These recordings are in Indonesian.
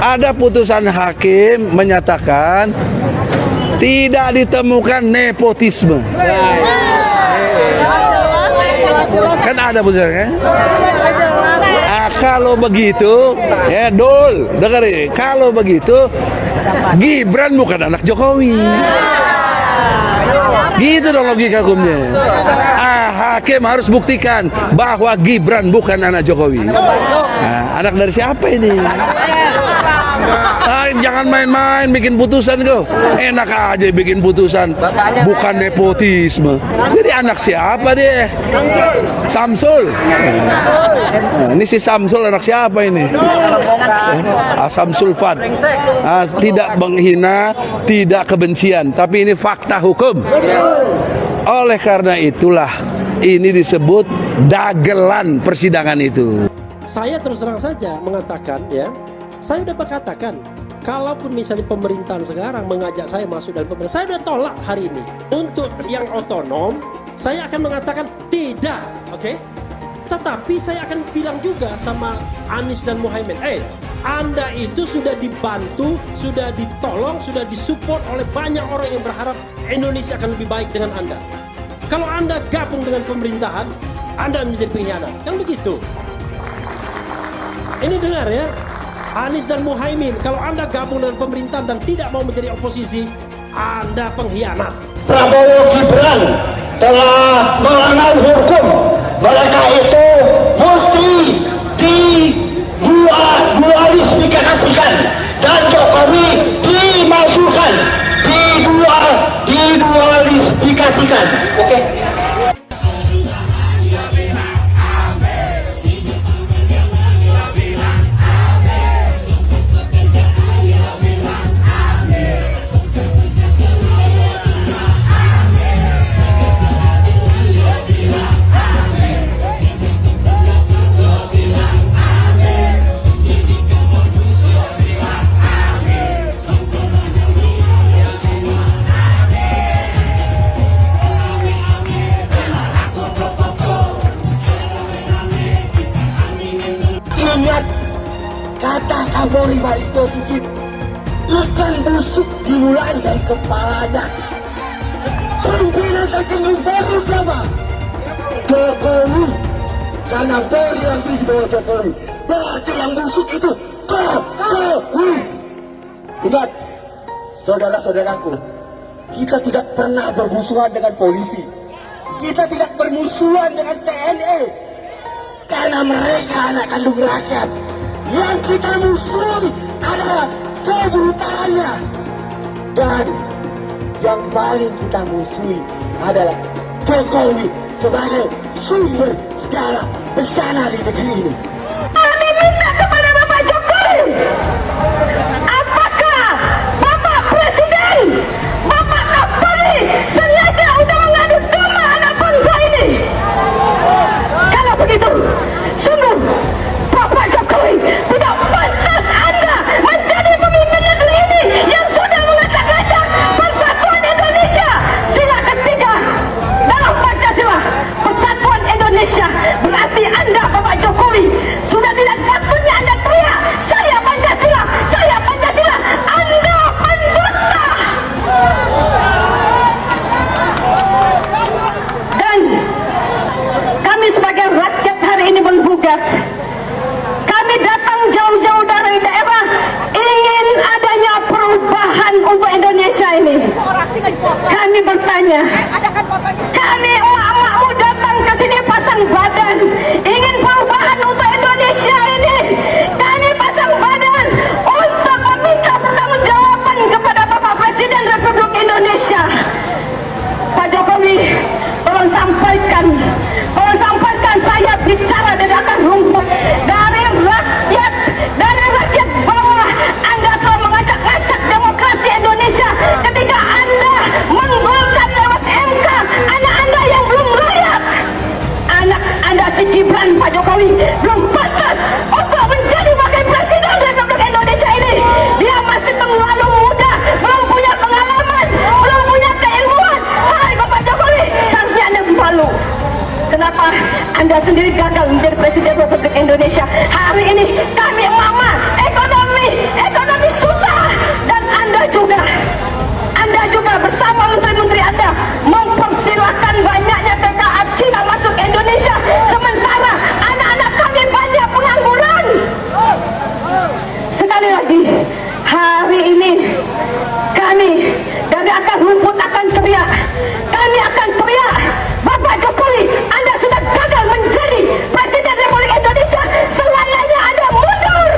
Ada putusan hakim menyatakan tidak ditemukan nepotisme. Kan ada putusannya. Kalau begitu, ya Dul, dengar ini. Kalau begitu, Gibran bukan anak Jokowi. Gitu dong logika hukumnya. Hakim harus buktikan bahwa Gibran bukan anak Jokowi. Nah, anak dari siapa ini? Jangan main-main bikin putusan kau. Enak aja bikin putusan. Bukan nepotisme. Jadi anak siapa dia? Samsul. Nah, ini si Samsul anak siapa ini? Samsul Fad. Tidak menghina, tidak kebencian, tapi ini fakta hukum. Oleh karena itulah ini disebut dagelan persidangan itu. Saya terus terang saja mengatakan, ya, saya udah berkatakan, kalaupun misalnya pemerintahan sekarang mengajak saya masuk dalam pemerintahan, saya udah tolak hari ini. Untuk yang otonom, saya akan mengatakan tidak, oke? Tetapi saya akan bilang juga sama Anies dan Muhaimin, Anda itu sudah dibantu, sudah ditolong, sudah disupport oleh banyak orang yang berharap Indonesia akan lebih baik dengan Anda. Kalau Anda gabung dengan pemerintahan, Anda menjadi pengkhianat. Kan begitu. Ini dengar ya, Anies dan Muhaimin, kalau Anda gabung dengan pemerintahan dan tidak mau menjadi oposisi, Anda pengkhianat. Prabowo Gibran telah melanggar hukum. Mereka itu mesti didualisfikasikan dan Jokowi dimajukan, didualisfikasikan. Oke? Ingat kata Kapolri Pak Listio Sigit, ikan busuk dimulai dari kepalanya. Pimpinan tertinggi Polri siapa? Jokowi. Karena Polri langsung dibawa Jokowi, berarti yang busuk itu Jokowi. Ingat, saudara-saudaraku, kita tidak pernah bermusuhan dengan polisi. Kita tidak bermusuhan dengan TNI. Karena mereka anak kandung rakyat. Yang kita musuhi adalah kebrutalannya. Dan yang paling kita musuhi adalah Jokowi sebagai sumber segala bencana di negeri ini. Kami minta kepada Bapak Jokowi, apakah Bapak Presiden, Bapak Kapolri sengaja sudah mengadu domba anak bangsa ini? Kalau begitu, sungguh Bapak Jokowi tidak pantas Anda menjadi pemimpin negeri ini yang sudah mengacak-acak persatuan Indonesia. Sila ketiga dalam Pancasila, persatuan Indonesia, berarti Anda Bapak Jokowi lagi. Hari ini kami dari akar rumput akan teriak. Kami akan teriak, Bapak Jokowi, Anda sudah gagal menjadi Presiden Republik Indonesia. Selayaknya Anda mundur.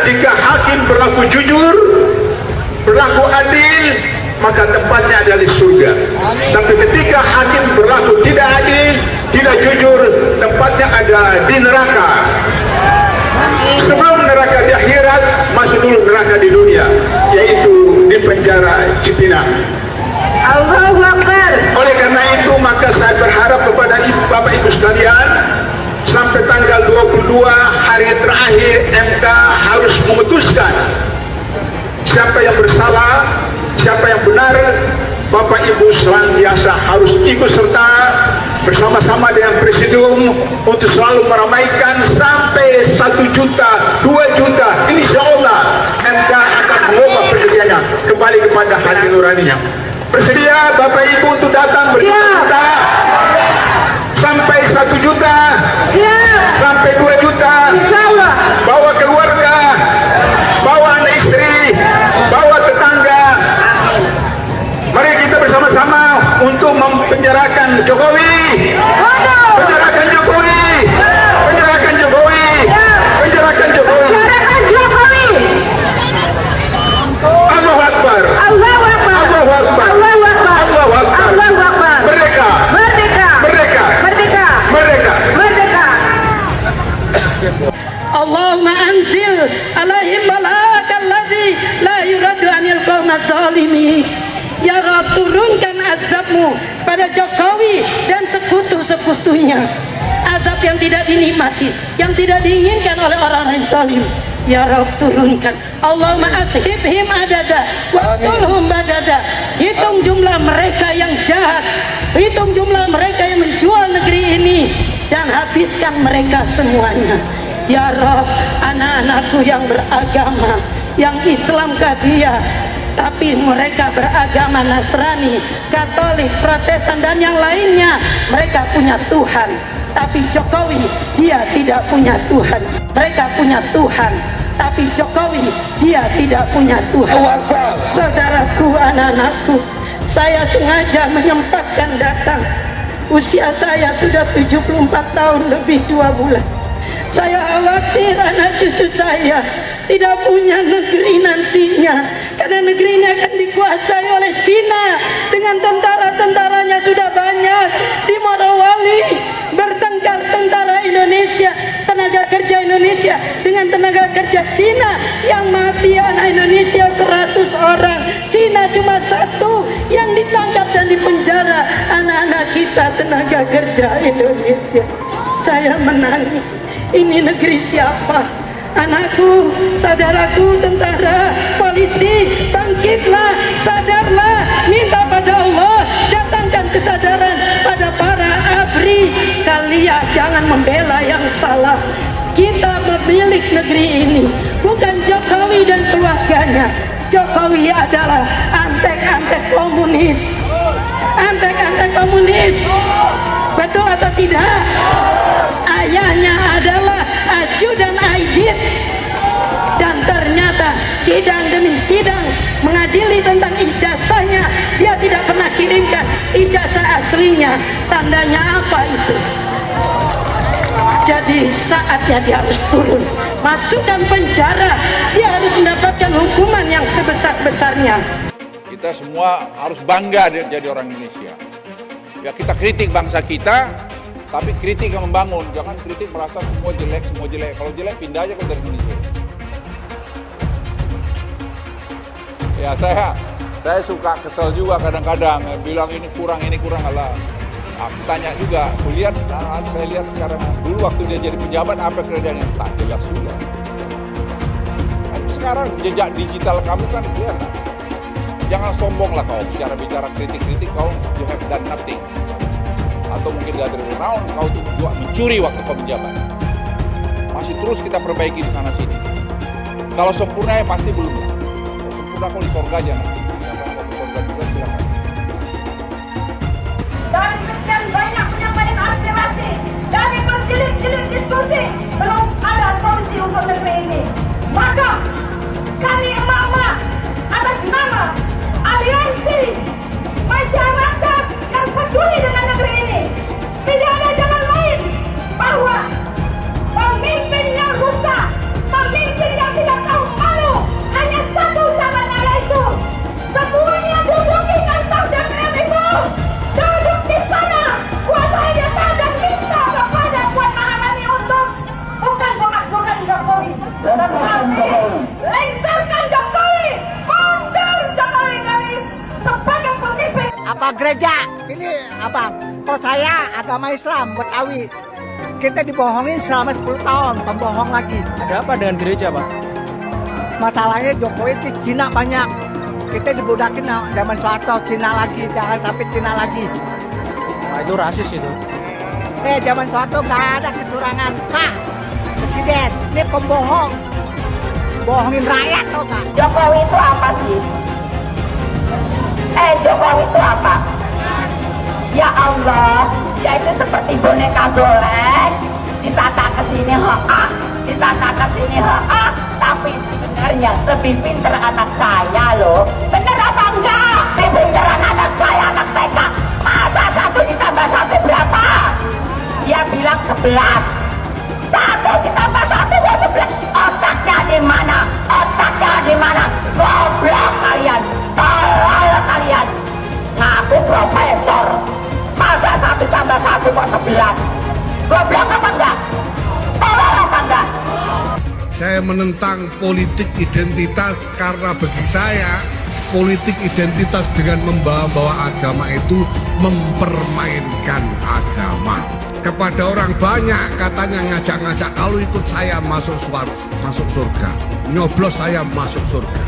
Jika hakim berlaku jujur, berlaku adil, maka tempatnya adalah di surga. Tapi ketika hakim berlaku tidak adil, tidak jujur, tempatnya ada di neraka. Sebelum neraka di akhirat, masuk dulu neraka di dunia, yaitu di penjara Cipinang. Allahu Akbar. Oleh karena itu, maka saya berharap kepada Bapak Ibu sekalian, sampai tanggal 22 hari terakhir MK harus memutuskan siapa yang bersalah, siapa yang benar. Bapak Ibu senantiasa harus ikut serta bersama-sama dengan Presidium untuk selalu meramaikan sampai 1 juta, 2 juta. Insya Allah MK akan mengubah pendiriannya kembali kepada hati nuraninya. Bersedia Bapak Ibu untuk datang berjuta sampai 1 juta, sampai 2 juta. Bawa keluarga, bawa anak istri, bawa tetangga. Mari kita bersama-sama untuk mempenjarakan Jokowi. Penjarakan Jokowi. Penjarakan Jokowi. Penjarakan Jokowi. Allahu Akbar. Allahu Akbar. Allahu Akbar. Allahu Akbar. Allahu Akbar. Allahu Akbar. Merdeka. Merdeka. Merdeka. Merdeka. Merdeka. Merdeka. Allahumma anzil alaihim bala'akal ladzi la yuradu anil qaumat zalimin. Ya Rabb, turunkan azabmu pada Jokowi dan sekutu-sekutunya. Azab yang tidak dinikmati, yang tidak diinginkan oleh orang-orang zalim. Ya Rabb, turunkan. Allahumma ashibhim adada waqtulhum badada. Hitung jumlah mereka yang jahat, hitung jumlah mereka yang menjual negeri ini, dan habiskan mereka semuanya. Ya Rabb, anak-anakku yang beragama, yang Islam Kadiyah, tapi mereka beragama Nasrani, Katolik, Protestan, dan yang lainnya, mereka punya Tuhan. Tapi Jokowi, dia tidak punya Tuhan. Mereka punya Tuhan, tapi Jokowi, dia tidak punya Tuhan. Saudaraku, anak-anakku, saya sengaja menyempatkan datang. Usia saya sudah 74 tahun lebih 2 bulan. Saya khawatir anak cucu saya tidak punya negeri nantinya, karena negeri ini akan dikuasai oleh Cina dengan tentara-tentaranya sudah banyak. Di Morowali bertengkar tentara Indonesia, tenaga kerja Indonesia dengan tenaga kerja Cina, yang mati anak Indonesia 100 orang, Cina cuma 1 yang ditangkap dan dipenjara anak-anak kita tenaga kerja Indonesia. Saya menangis. Ini negeri siapa? Anakku, saudaraku, tentara, polisi, bangkitlah, sadarlah, minta pada Allah, datangkan kesadaran pada para ABRI. Kalian jangan membela yang salah. Kita pemilik negeri ini, bukan Jokowi dan keluarganya. Jokowi adalah antek-antek komunis. Antek-antek komunis. Betul atau tidak? Ayahnya adalah ajudan Aidit, dan ternyata sidang demi sidang mengadili tentang ijazahnya, dia tidak pernah kirimkan ijazah aslinya. Tandanya apa itu? Jadi saatnya dia harus turun, masukkan penjara, dia harus mendapatkan hukuman yang sebesar-besarnya. Kita semua harus bangga jadi orang Indonesia. Ya, kita kritik bangsa kita, tapi kritik yang membangun. Jangan kritik merasa semua jelek, semua jelek. Kalau jelek pindah aja ke dari Indonesia. Ya, saya suka kesel juga kadang-kadang bilang ini kurang Allah. Aku tanya juga, saya lihat sekarang dulu waktu dia jadi pejabat apa kerjanya? Tak jelas juga. Tapi sekarang jejak digital kamu kan kelihatan. Jangan sombonglah kau bicara kritik kau, you have done nothing. Atau mungkin gak ada renown, kau tuh juga mencuri waktu kau menjabat. Masih terus kita perbaiki di sana sini. Kalau sempurna ya pasti belum. Kalau sempurna kau di surga aja nanti. Siapa yang mau ke surga juga silakan. Dari sekian banyak penyampaian aspirasi, dari berjilid-jilid diskusi, belum ada solusi untuk negeri ini. Maka gereja. Ini abang, kok saya agama Islam Betawi. Kita dibohongin selama 10 tahun, pembohong lagi. Ada apa dengan gereja, Pak? Masalahnya Jokowi itu Cina banyak. Kita dibudakin zaman Soeharto, Cina lagi, jangan sampai Cina lagi. Nah, itu rasis itu. Zaman Soeharto nggak ada kecurangan sah. Presiden, ini pembohong. Bohongin rakyat tau nggak? Jokowi itu apa sih? Jokowi itu apa? Ya Allah, dia itu seperti boneka golek, ditata ke sini ditata ke sini tapi sebenarnya lebih pinter anak saya loh. Bener apa enggak? Lebih pinteran anak saya, anak TK. Masa 1 ditambah 1 berapa? Dia bilang 11. 1 ditambah 1 buat 11. Otaknya di mana? Otaknya di mana? Goblok kalian, tolol kalian. Ngaku profesor, masa 1 tambah 1 buat 11. Goblok apa enggak? Tolol apa enggak? Saya menentang politik identitas karena bagi saya politik identitas dengan membawa-bawa agama itu mempermainkan agama. Kepada orang banyak katanya ngajak-ngajak, kalau ikut saya masuk surga, nyoblos saya masuk surga,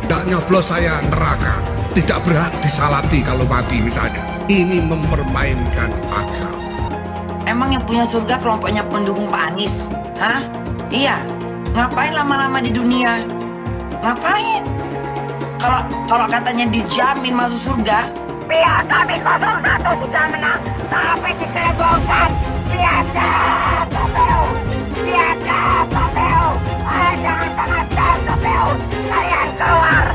tidak nyoblos saya neraka, tidak berhak disalati kalau mati misalnya. Ini mempermainkan agama. Emang yang punya surga kelompoknya pendukung Pak Anies? Hah? Iya. Ngapain lama-lama di dunia? Ngapain? Kalau katanya dijamin masuk surga, Biar kami 01 sudah menang, tapi dikelebongkan. Biadab KPU, biadab KPU. Jangan tengah-tengah KPU. Kalian keluar.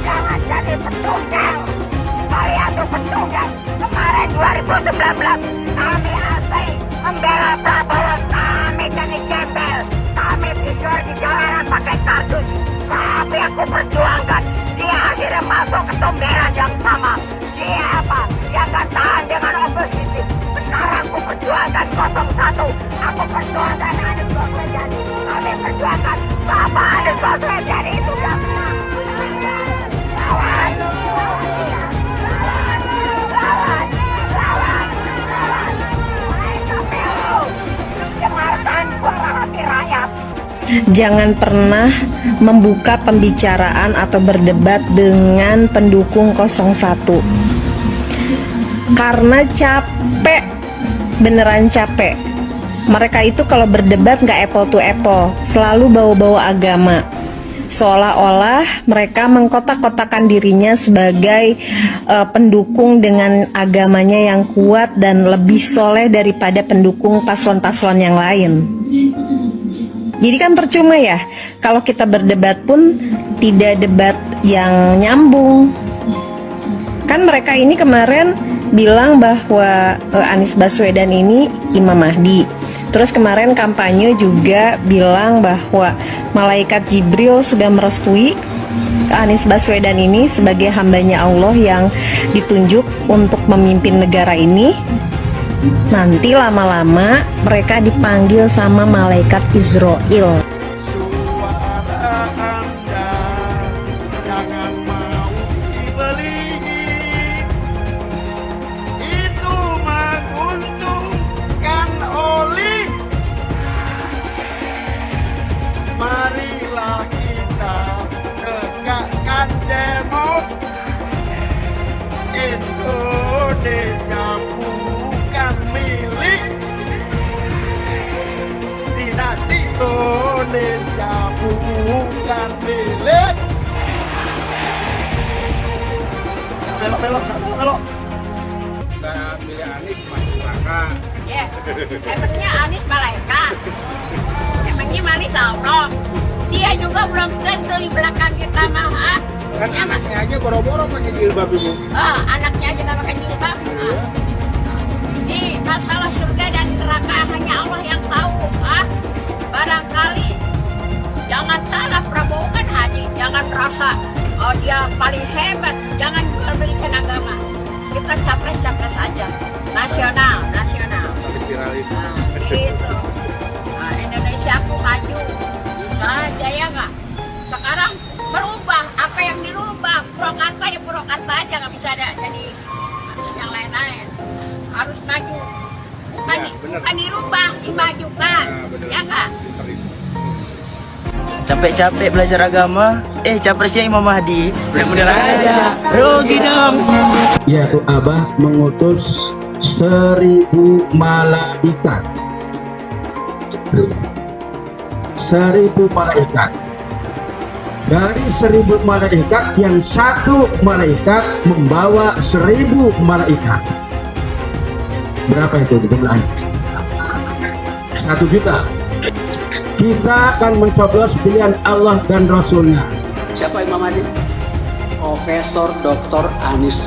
Jangan jadi pecundang. Kalian tuh pecundang. Kemarin 2019 kami asli membela Prabowo. Kami jadi gembel. Kami tidur di jalanan pakai kardus. Tapi aku perjuangkan. Dia akhirnya masuk ke tomberan yang sama. Dia apa? Dia gak tahan dengan oposisi. Sekarang aku perjuangkan 01. Aku perjuangkan Anies Baswedan. Kami perjuangkan Bapak Anies Baswedan itu yang menang. Lawan dia. Lawan. Hai KPU, dengarkan suara hati rakyat. Jangan pernah membuka pembicaraan atau berdebat dengan pendukung 01 karena capek, beneran capek. Mereka itu kalau berdebat nggak apple to apple, selalu bawa-bawa agama, seolah-olah mereka mengkotak-kotakan dirinya sebagai pendukung dengan agamanya yang kuat dan lebih soleh daripada pendukung paslon-paslon yang lain. Jadi kan percuma ya, kalau kita berdebat pun tidak debat yang nyambung. Kan mereka ini kemarin bilang bahwa Anies Baswedan ini Imam Mahdi. Terus kemarin kampanye juga bilang bahwa Malaikat Jibril sudah merestui Anies Baswedan ini sebagai hambanya Allah yang ditunjuk untuk memimpin negara ini. Nanti lama-lama mereka dipanggil sama malaikat Israel. Suara Anda jangan mau dibeli. Itu menguntungkan oli. Marilah kita tegakkan demo. Indonesia bukan milik dinasti. Indonesia bukan milik. Belok. Kita pilih Anies masuk neraka. Ya, emangnya Anies malaikat? Emangnya Anies Allah? Dia juga belum tentu di belakang kita mah. Kan anaknya aja boro-boro pakai jilbab itu. Anaknya aja nggak pakai jilbab. Nih, masalah surga dan neraka hanya Allah yang tahu. Barangkali jangan salah, Prabowo kan haji. Jangan merasa dia paling hebat. Jangan jual-belikan agama. Kita capres-capres aja. Nasional. Gitu. Indonesia aku maju. Jaya nggak? Sekarang berubah. Apa yang dirubah? Purwakarta ya Purwakarta aja, nggak bisa ada jadi yang lain-lain. Harus maju, bukan dirubah, dimajukan, ya kak. Capek-capek belajar agama, capresnya Imam Mahdi. Mudah-mudahan aja. Rugi dong. Yaitu Abah mengutus 1000 malaikat. 1000 malaikat. Dari 1000 malaikat yang satu malaikat membawa 1000 malaikat. Berapa itu di jumlahnya? 1 juta. Kita akan mencoblos pilihan Allah dan Rasulnya. Siapa Imam Mahdi? Profesor Dr. Anies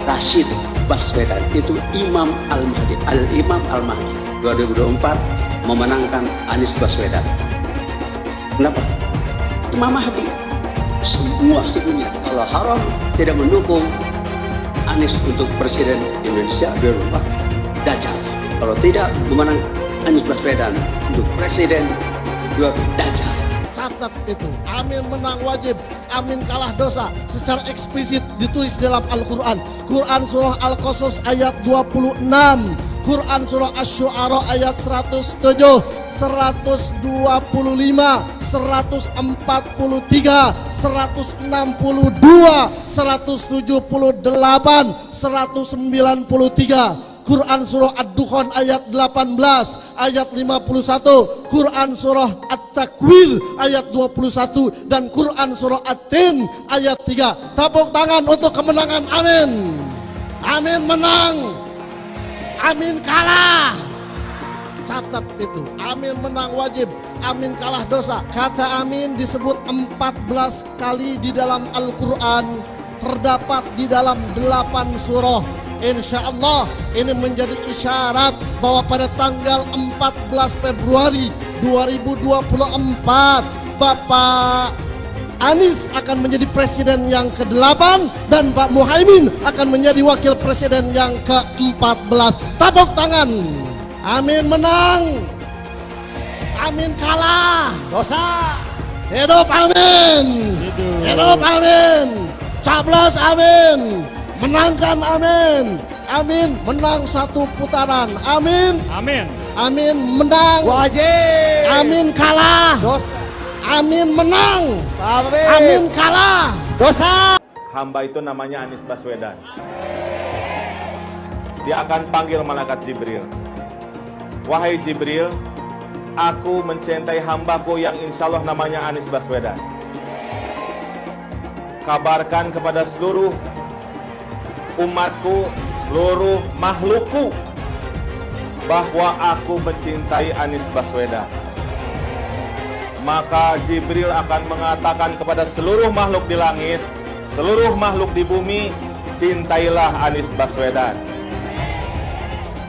Rashid Baswedan. Itu Imam Al-Mahdi. Al-Imam Al-Mahdi 2024 memenangkan Anies Baswedan. Kenapa? Imam Mahdi. Semua sebelumnya kalau haram tidak mendukung Anies untuk Presiden Indonesia 2024 Dajjal. Kalau tidak memenang Anies Baswedan untuk Presiden Dajjal. Catat itu, amin menang wajib, amin kalah dosa. Secara eksplisit ditulis dalam Al-Quran. Quran surah Al-Qasas ayat 26, Quran surah Asy-Syu'ara ayat 107, 125, 143, 162, 178, 193. Quran surah Ad-Dukhan ayat 18, ayat 51, Quran surah At-Takwir ayat 21, dan Quran surah At-Tin ayat 3. Tepuk tangan untuk kemenangan, amin. Amin menang, amin kalah. Catat itu, amin menang wajib, amin kalah dosa. Kata amin disebut 14 kali di dalam Al-Quran, terdapat di dalam 8 surah. Insya Allah ini menjadi isyarat bahwa pada tanggal 14 Februari 2024 Bapak Anies akan menjadi presiden yang ke-8 dan Pak Muhaimin akan menjadi wakil presiden yang ke-14. Tepuk tangan. Amin menang, amin kalah dosa. Hidup amin, hidup amin, caplos amin, menangkan amin, amin menang 1 putaran, amin, amin, amin menang wajib, amin kalah dosa, amin menang, amin kalah dosa. Hamba itu namanya Anies Baswedan. Dia akan panggil malaikat Jibril. Wahai Jibril, aku mencintai hambaku yang insya Allah namanya Anies Baswedan. Kabarkan kepada seluruh umatku, seluruh makhlukku, bahwa aku mencintai Anies Baswedan. Maka Jibril akan mengatakan kepada seluruh makhluk di langit, seluruh makhluk di bumi, cintailah Anies Baswedan.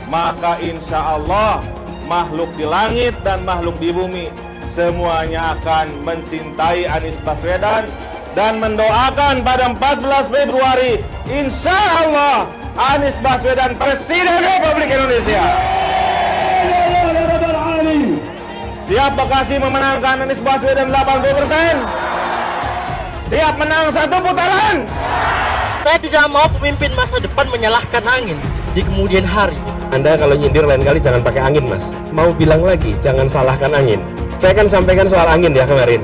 Maka insya Allah makhluk di langit dan makhluk di bumi semuanya akan mencintai Anies Baswedan dan mendoakan pada 14 Februari insya Allah Anies Baswedan Presiden Republik Indonesia. Siap Bekasi memenangkan Anies Baswedan 80%? Siap menang 1 putaran? Saya tidak mau pemimpin masa depan menyalahkan angin di kemudian hari. Anda kalau nyindir lain kali jangan pakai angin, Mas. Mau bilang lagi, jangan salahkan angin. Saya kan sampaikan soal angin ya kemarin.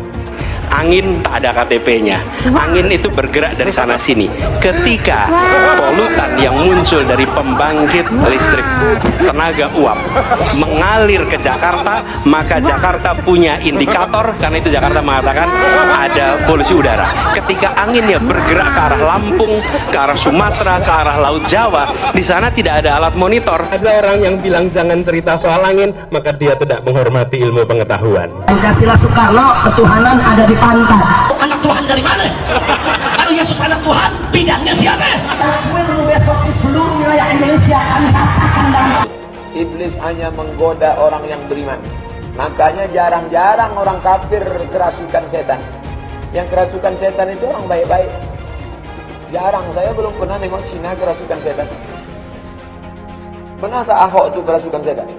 Angin tak ada KTP-nya. Angin itu bergerak dari sana sini. Ketika polutan yang muncul dari pembangkit listrik tenaga uap mengalir ke Jakarta, maka Jakarta punya indikator, karena itu Jakarta mengatakan ada polusi udara. Ketika anginnya bergerak ke arah Lampung, ke arah Sumatera, ke arah Laut Jawa, di sana tidak ada alat monitor. Ada orang yang bilang jangan cerita soal angin, maka dia tidak menghormati ilmu pengetahuan. Pancasila Soekarno, ketuhanan ada di pantat. Anak Tuhan dari mana? Kalau Yesus anak Tuhan, bidangnya siapa? Besok di seluruh wilayah Indonesia kami katakan dalam Iblis hanya menggoda orang yang beriman. Makanya jarang-jarang orang kafir kerasukan setan. Yang kerasukan setan itu orang baik-baik. Jarang, saya belum pernah nengok Cina kerasukan setan. Pernah tak Ahok itu kerasukan setan?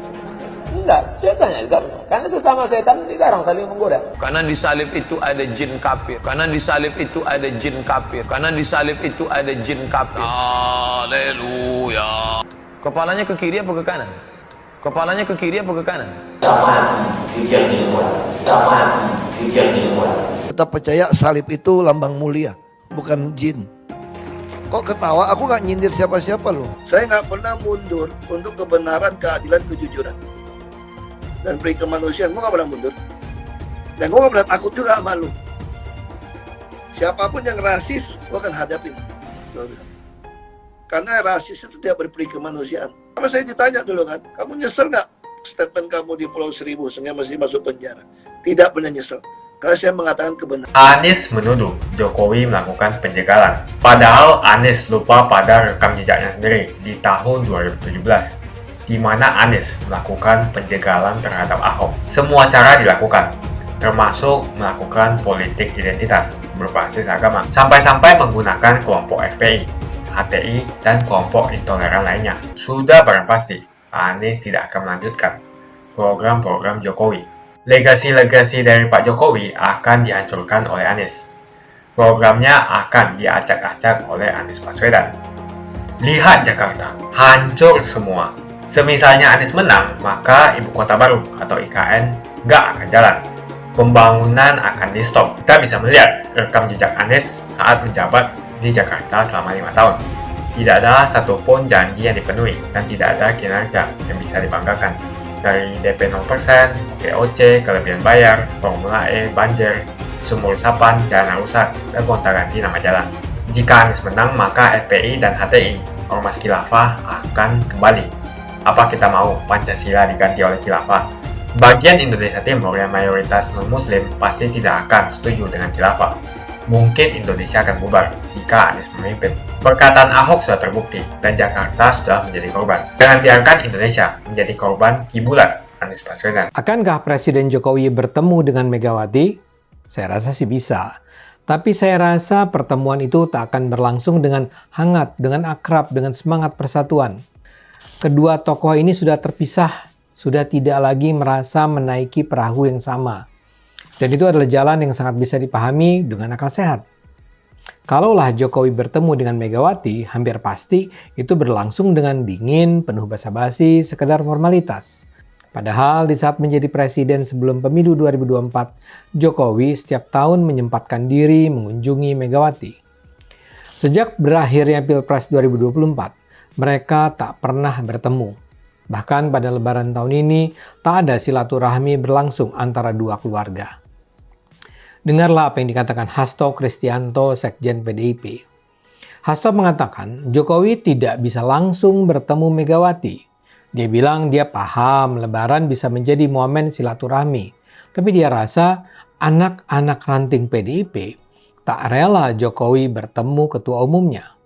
Enggak, setan juga. Karena sesama setan dilarang saling menggoda. Karena di salib itu ada jin kafir. Karena di salib itu ada jin kafir. Karena di salib itu ada jin kafir. Haleluya. Kepalanya ke kiri apa ke kanan? Kepalanya ke kiri apa ke kanan? Kita percaya salib itu lambang mulia, bukan jin. Kok ketawa? Aku nggak nyindir siapa-siapa loh. Saya nggak pernah mundur untuk kebenaran, keadilan, kejujuran. Dan peri kemanusiaan, gue nggak pernah mundur. Dan gue nggak pernah takut juga sama lu. Siapapun yang rasis, gue akan hadapin. Gue bilang. Karena rasis itu tidak berperi kemanusiaan. Sama saya ditanya dulu kan, kamu nyesel nggak statement kamu di Pulau Seribu sehingga masih masuk penjara? Tidak pernah nyesel. Karena saya mengatakan kebenaran. Anies menuduh Jokowi melakukan penjagalan. Padahal Anies lupa pada rekam jejaknya sendiri di tahun 2017, di mana Anies melakukan penjagalan terhadap Ahok. Semua cara dilakukan, termasuk melakukan politik identitas berbasis agama, sampai-sampai menggunakan kelompok FPI, HTI, dan kelompok intoleran lainnya. Sudah barang pasti, Anies tidak akan melanjutkan program-program Jokowi. Legasi-legasi dari Pak Jokowi akan dihancurkan oleh Anies. Programnya akan diacak-acak oleh Anies Baswedan. Lihat Jakarta, hancur semua. Semisalnya Anies menang, maka Ibu Kota Baru atau IKN nggak akan jalan. Pembangunan akan di-stop. Kita bisa melihat rekam jejak Anies saat menjabat di Jakarta selama 5 tahun. Tidak ada satupun janji yang dipenuhi dan tidak ada kinerja yang bisa dibanggakan. Dari DP 0%, GOC, kelebihan bayar, Formula E, banjir, sumur resapan, jalan rusak, dan gonta-ganti nama jalan. Jika Anies menang, maka FPI dan HTI, Ormas Khilafah, akan kembali. Apa kita mau Pancasila diganti oleh Khilafah? Bagian Indonesia Timur yang mayoritas non-Muslim pasti tidak akan setuju dengan Khilafah. Mungkin Indonesia akan bubar jika Anies memimpin. Perkataan Ahok sudah terbukti dan Jakarta sudah menjadi korban. Jangan biarkan Indonesia menjadi korban kibulan Anies Baswedan. Akankah Presiden Jokowi bertemu dengan Megawati? Saya rasa sih bisa. Tapi saya rasa pertemuan itu tak akan berlangsung dengan hangat, dengan akrab, dengan semangat persatuan. Kedua tokoh ini sudah terpisah, sudah tidak lagi merasa menaiki perahu yang sama. Dan itu adalah jalan yang sangat bisa dipahami dengan akal sehat. Kalaulah Jokowi bertemu dengan Megawati, hampir pasti itu berlangsung dengan dingin, penuh basa-basi, sekedar formalitas. Padahal di saat menjadi presiden sebelum pemilu 2024, Jokowi setiap tahun menyempatkan diri mengunjungi Megawati. Sejak berakhirnya Pilpres 2024, mereka tak pernah bertemu. Bahkan pada Lebaran tahun ini, tak ada silaturahmi berlangsung antara dua keluarga. Dengarlah apa yang dikatakan Hasto Kristianto, Sekjen PDIP. Hasto mengatakan Jokowi tidak bisa langsung bertemu Megawati. Dia bilang dia paham Lebaran bisa menjadi momen silaturahmi. Tapi dia rasa anak-anak ranting PDIP tak rela Jokowi bertemu ketua umumnya.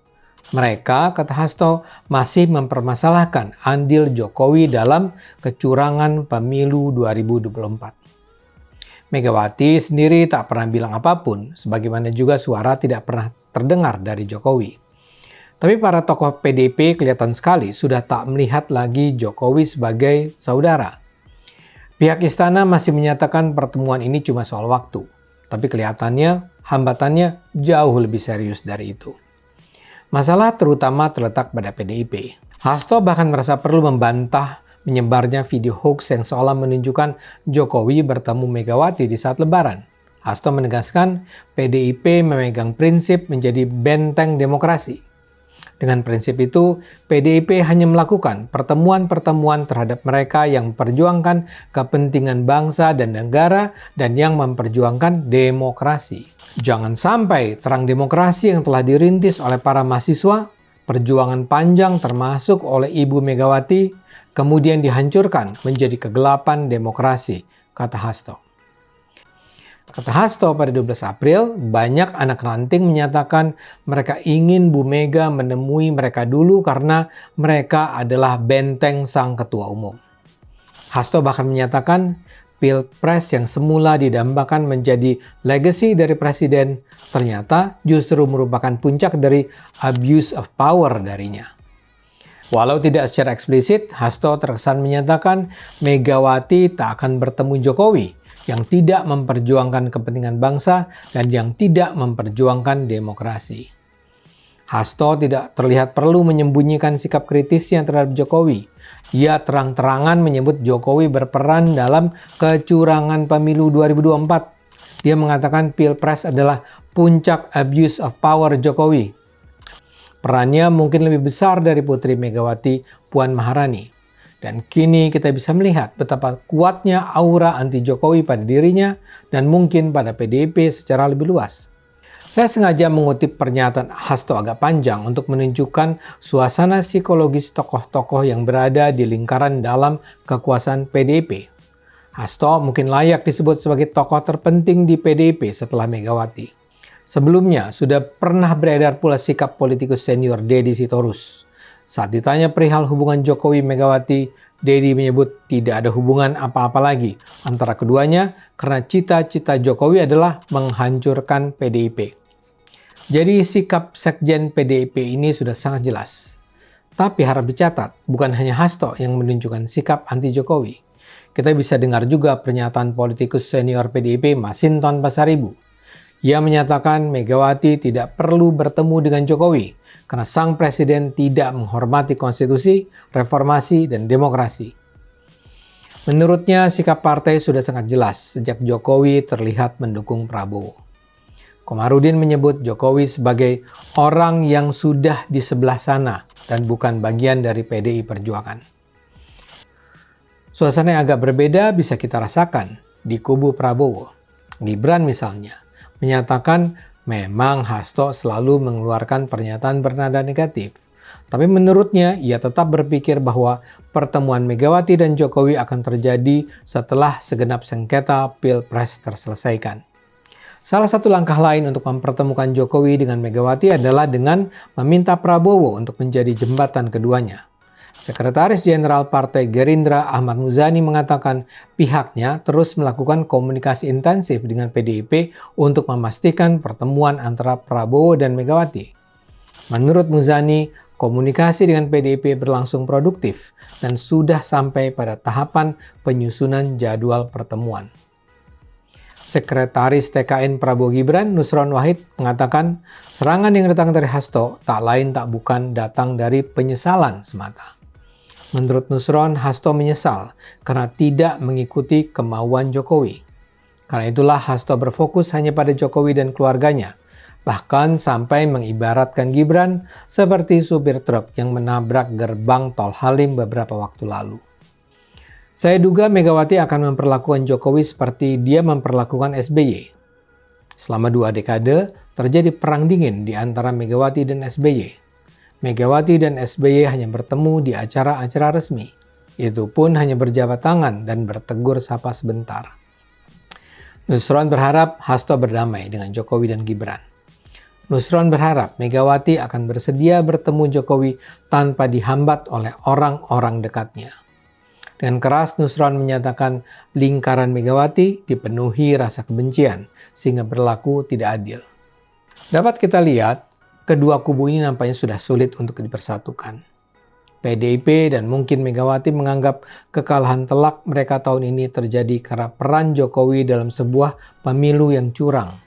Mereka, kata Hasto, masih mempermasalahkan andil Jokowi dalam kecurangan pemilu 2024. Megawati sendiri tak pernah bilang apapun, sebagaimana juga suara tidak pernah terdengar dari Jokowi. Tapi para tokoh PDIP kelihatan sekali sudah tak melihat lagi Jokowi sebagai saudara. Pihak istana masih menyatakan pertemuan ini cuma soal waktu, tapi kelihatannya hambatannya jauh lebih serius dari itu. Masalah terutama terletak pada PDIP. Hasto bahkan merasa perlu membantah menyebarnya video hoax yang seolah menunjukkan Jokowi bertemu Megawati di saat Lebaran. Hasto menegaskan PDIP memegang prinsip menjadi benteng demokrasi. Dengan prinsip itu, PDIP hanya melakukan pertemuan-pertemuan terhadap mereka yang memperjuangkan kepentingan bangsa dan negara dan yang memperjuangkan demokrasi. Jangan sampai terang demokrasi yang telah dirintis oleh para mahasiswa, perjuangan panjang termasuk oleh Ibu Megawati, kemudian dihancurkan menjadi kegelapan demokrasi, kata Hasto. Kata Hasto pada 12 April, banyak anak ranting menyatakan mereka ingin Bu Mega menemui mereka dulu karena mereka adalah benteng sang ketua umum. Hasto bahkan menyatakan Pilpres yang semula didambakan menjadi legacy dari presiden ternyata justru merupakan puncak dari abuse of power darinya. Walau tidak secara eksplisit, Hasto terkesan menyatakan Megawati tak akan bertemu Jokowi yang tidak memperjuangkan kepentingan bangsa dan yang tidak memperjuangkan demokrasi. Hasto tidak terlihat perlu menyembunyikan sikap kritisnya terhadap Jokowi. Ia terang-terangan menyebut Jokowi berperan dalam kecurangan pemilu 2024. Dia mengatakan Pilpres adalah puncak abuse of power Jokowi. Perannya mungkin lebih besar dari Putri Megawati Puan Maharani. Dan kini kita bisa melihat betapa kuatnya aura anti-Jokowi pada dirinya dan mungkin pada PDIP secara lebih luas. Saya sengaja mengutip pernyataan Hasto agak panjang untuk menunjukkan suasana psikologis tokoh-tokoh yang berada di lingkaran dalam kekuasaan PDIP. Hasto mungkin layak disebut sebagai tokoh terpenting di PDIP setelah Megawati. Sebelumnya, sudah pernah beredar pula sikap politikus senior Deddy Sitorus. Saat ditanya perihal hubungan Jokowi-Megawati, Deddy menyebut tidak ada hubungan apa-apa lagi antara keduanya karena cita-cita Jokowi adalah menghancurkan PDIP. Jadi sikap sekjen PDIP ini sudah sangat jelas. Tapi harap dicatat, bukan hanya Hasto yang menunjukkan sikap anti-Jokowi. Kita bisa dengar juga pernyataan politikus senior PDIP Masinton Pasaribu. Ia menyatakan Megawati tidak perlu bertemu dengan Jokowi karena sang presiden tidak menghormati konstitusi, reformasi, dan demokrasi. Menurutnya, sikap partai sudah sangat jelas sejak Jokowi terlihat mendukung Prabowo. Komarudin menyebut Jokowi sebagai orang yang sudah di sebelah sana dan bukan bagian dari PDI Perjuangan. Suasana yang agak berbeda bisa kita rasakan di kubu Prabowo. Gibran misalnya menyatakan memang Hasto selalu mengeluarkan pernyataan bernada negatif. Tapi menurutnya, ia tetap berpikir bahwa pertemuan Megawati dan Jokowi akan terjadi setelah segenap sengketa Pilpres terselesaikan. Salah satu langkah lain untuk mempertemukan Jokowi dengan Megawati adalah dengan meminta Prabowo untuk menjadi jembatan keduanya. Sekretaris Jenderal Partai Gerindra Ahmad Muzani mengatakan pihaknya terus melakukan komunikasi intensif dengan PDIP untuk memastikan pertemuan antara Prabowo dan Megawati. Menurut Muzani, komunikasi dengan PDIP berlangsung produktif dan sudah sampai pada tahapan penyusunan jadwal pertemuan. Sekretaris TKN Prabowo Gibran, Nusron Wahid, mengatakan serangan yang datang dari Hasto tak lain tak bukan datang dari penyesalan semata. Menurut Nusron, Hasto menyesal karena tidak mengikuti kemauan Jokowi. Karena itulah Hasto berfokus hanya pada Jokowi dan keluarganya, bahkan sampai mengibaratkan Gibran seperti supir truk yang menabrak gerbang tol Halim beberapa waktu lalu. Saya duga Megawati akan memperlakukan Jokowi seperti dia memperlakukan SBY. Selama 2 dekade, terjadi perang dingin di antara Megawati dan SBY. Megawati dan SBY hanya bertemu di acara-acara resmi. Itu pun hanya berjabat tangan dan bertegur sapa sebentar. Nusron berharap Hasto berdamai dengan Jokowi dan Gibran. Nusron berharap Megawati akan bersedia bertemu Jokowi tanpa dihambat oleh orang-orang dekatnya. Dengan keras, Nusron menyatakan lingkaran Megawati dipenuhi rasa kebencian, sehingga berlaku tidak adil. Dapat kita lihat, kedua kubu ini nampaknya sudah sulit untuk dipersatukan. PDIP dan mungkin Megawati menganggap kekalahan telak mereka tahun ini terjadi karena peran Jokowi dalam sebuah pemilu yang curang.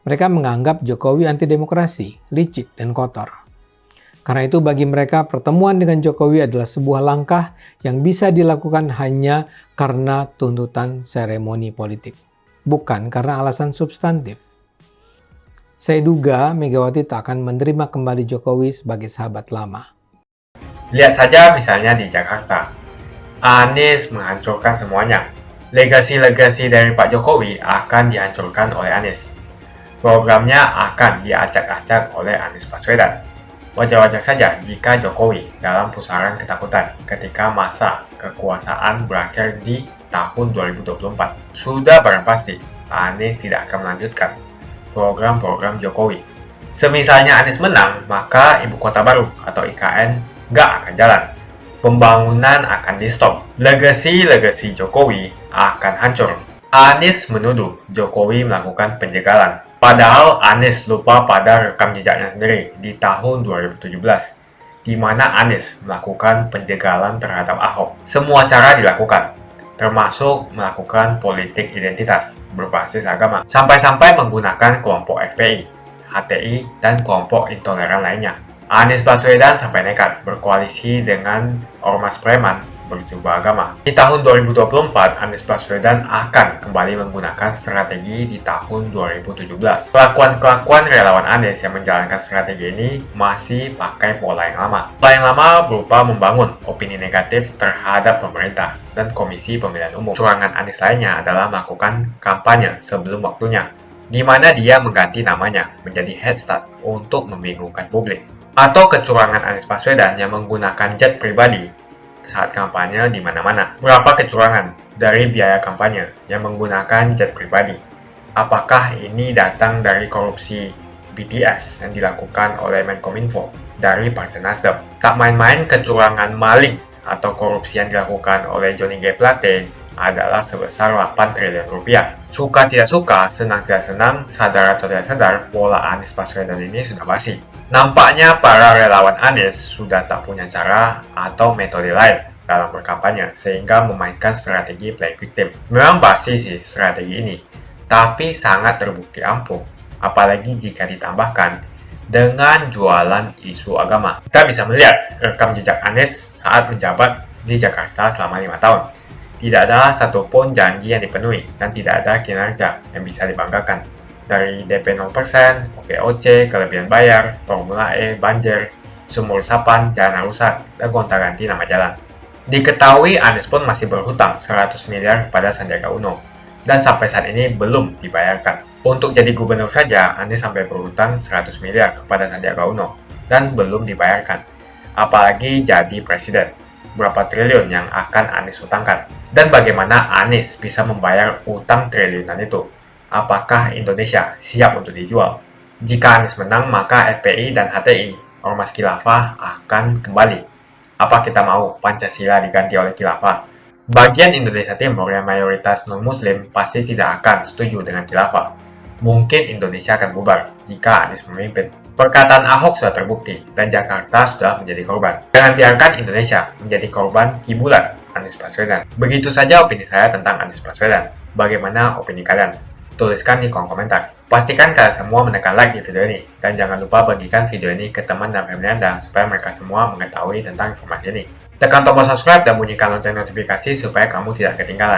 Mereka menganggap Jokowi anti-demokrasi, licik, dan kotor. Karena itu bagi mereka pertemuan dengan Jokowi adalah sebuah langkah yang bisa dilakukan hanya karena tuntutan seremoni politik, bukan karena alasan substantif. Saya duga Megawati tak akan menerima kembali Jokowi sebagai sahabat lama. Lihat saja misalnya di Jakarta. Anies menghancurkan semuanya. Legasi-legasi dari Pak Jokowi akan dihancurkan oleh Anies. Programnya akan diacak-acak oleh Anies Baswedan. Wajar-wajar saja jika Jokowi dalam pusaran ketakutan ketika masa kekuasaan berakhir di tahun 2024. Sudah barang pasti, Anies tidak akan melanjutkan program-program Jokowi. Semisalnya Anies menang, maka Ibu Kota Baru atau IKN nggak akan jalan. Pembangunan akan di-stop. Legasi-legasi Jokowi akan hancur. Anies menuduh Jokowi melakukan penjagalan. Padahal Anies lupa pada rekam jejaknya sendiri di tahun 2017, di mana Anies melakukan penjagalan terhadap Ahok. Semua cara dilakukan, termasuk melakukan politik identitas berbasis agama, sampai-sampai menggunakan kelompok FPI, HTI, dan kelompok intoleran lainnya. Anies Baswedan sampai nekat berkoalisi dengan ormas preman berjubah agama. Di tahun 2024, Anies Baswedan akan kembali menggunakan strategi di tahun 2017. Kelakuan-kelakuan relawan Anies yang menjalankan strategi ini masih pakai pola yang lama. Pola yang lama berupa membangun opini negatif terhadap pemerintah dan Komisi Pemilihan Umum. Curangan Anies lainnya adalah melakukan kampanye sebelum waktunya, di mana dia mengganti namanya menjadi headstart untuk membingungkan publik. Atau kecurangan Anies Baswedan yang menggunakan jet pribadi saat kampanye di mana-mana. Berapa kecurangan dari biaya kampanye yang menggunakan jet pribadi? Apakah ini datang dari korupsi BTS yang dilakukan oleh Menkominfo dari Partai Nasdem? Tak main-main kecurangan maling atau korupsi yang dilakukan oleh Johnny G. Plate adalah sebesar 8 triliun rupiah. Suka tidak suka, senang tidak senang, sadar atau tidak sadar, pola Anies Baswedan ini sudah basi. Nampaknya para relawan Anies sudah tak punya cara atau metode lain dalam berkampanye sehingga memainkan strategi play victim. Memang basi sih strategi ini, tapi sangat terbukti ampuh, apalagi jika ditambahkan dengan jualan isu agama. Kita bisa melihat rekam jejak Anies saat menjabat di Jakarta selama 5 tahun. Tidak ada satupun janji yang dipenuhi dan tidak ada kinerja yang bisa dibanggakan. Dari DP 0%, OKOC, kelebihan bayar, Formula E, banjir, sumur resapan, jalan rusak, dan gonta-ganti nama jalan. Diketahui Anies pun masih berhutang 100 miliar kepada Sandiaga Uno dan sampai saat ini belum dibayarkan. Untuk jadi gubernur saja, Anies sampai berhutang 100 miliar kepada Sandiaga Uno dan belum dibayarkan. Apalagi jadi presiden. Berapa triliun yang akan Anies hutangkan? Dan bagaimana Anies bisa membayar utang triliunan itu? Apakah Indonesia siap untuk dijual? Jika Anies menang, maka FPI dan HTI, Ormas Khilafah, akan kembali. Apa kita mau Pancasila diganti oleh Khilafah? Bagian Indonesia Timur yang mayoritas non-Muslim pasti tidak akan setuju dengan Khilafah. Mungkin Indonesia akan bubar jika Anies memimpin. Perkataan Ahok sudah terbukti dan Jakarta sudah menjadi korban. Jangan biarkan Indonesia menjadi korban kibulan Anies Baswedan. Begitu saja opini saya tentang Anies Baswedan. Bagaimana opini kalian? Tuliskan di kolom komentar. Pastikan kalian semua menekan like di video ini. Dan jangan lupa bagikan video ini ke teman dan family Anda supaya mereka semua mengetahui tentang informasi ini. Tekan tombol subscribe dan bunyikan lonceng notifikasi supaya kamu tidak ketinggalan.